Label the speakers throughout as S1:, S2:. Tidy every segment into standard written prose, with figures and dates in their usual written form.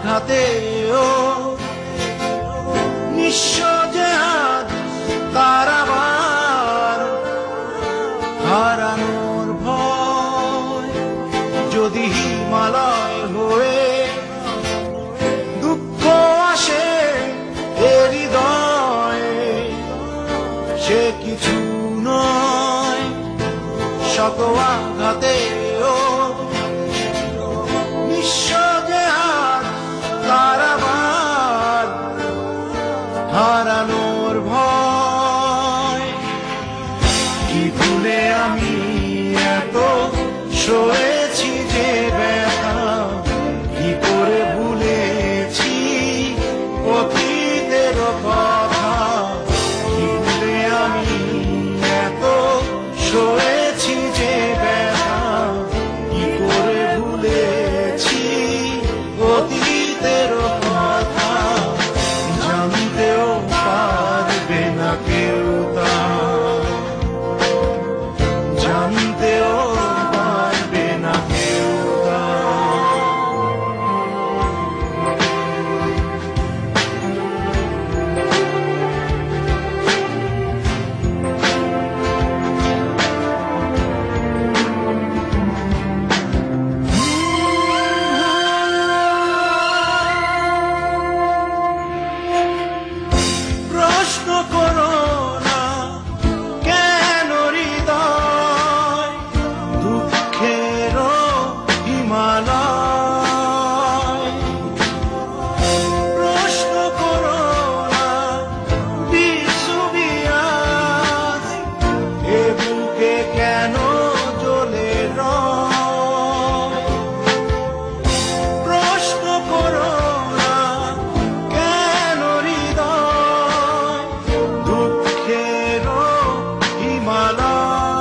S1: আঘাতেও নিঃস্ব যে আজ কারাবার হারানোর ভয় যদি হিমালয় হয়ে দুঃখ আসে এ হৃদয়ে সে কিছু নয় শত আঘাতেও নিঃস্ব যে আজ কারাবার হারানোর ভয় কি ভুলে আমি এত সয়েছি যে ব্যথা কি করে ভুলেছি অতীতের কথা কি ভুলে আমি এত সয়েছি যে ব্যথা কি করে ভুলেছি অতীতের কথা জানতেও পারবে না কেউ তা জানতেও পারবে না কেউ তা প্রশ্ন করো না কেন হৃদয় দুঃখের হিমালয় প্রশ্ন করো না বিষুবিয়াস এ বুকে কেন জ্বলে রয় প্রশ্ন করো না কেন হৃদয় দুঃখের হিমালয়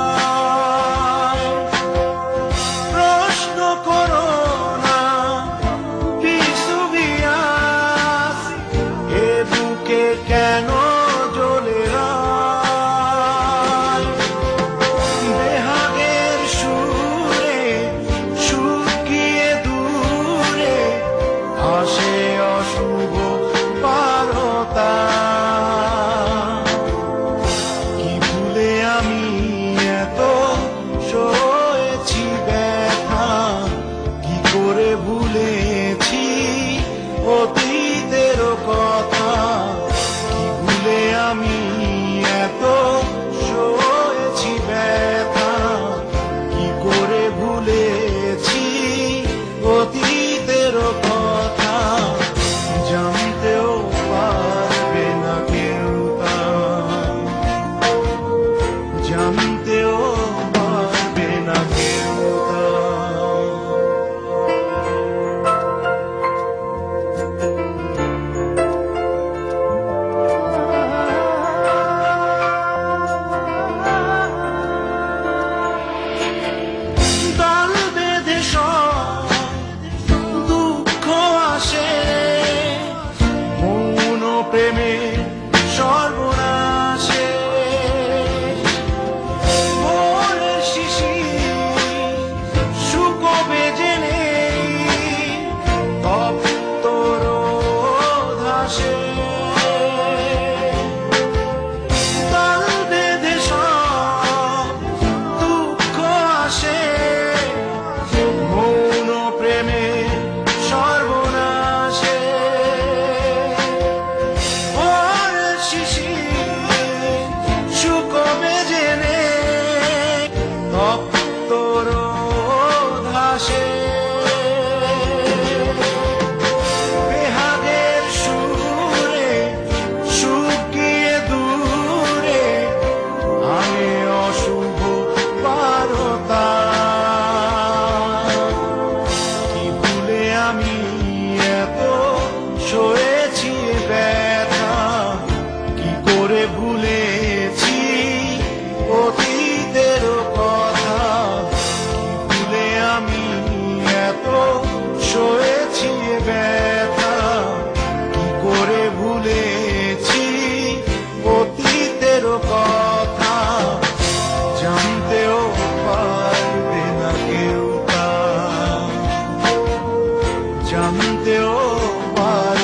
S1: প্রশ্ন করো না বিষুবিয়াস এ বুকে কেন জ্বলে রয় বেহাগের সুরে শুকিয়ে দূরে আসে অশুভ বারতা কি ভুলে আমি এত সয়েছি ব্যথা কি করে ভুলেছি অতীতের কথা কি ভুলে আমি এত সয়েছি ব্যথা কি করে ভুলেছি অতীতের কথা জানতেও পারবে না কেউ তা জানতেও পারবে না কেউ তা জানতেও পারবে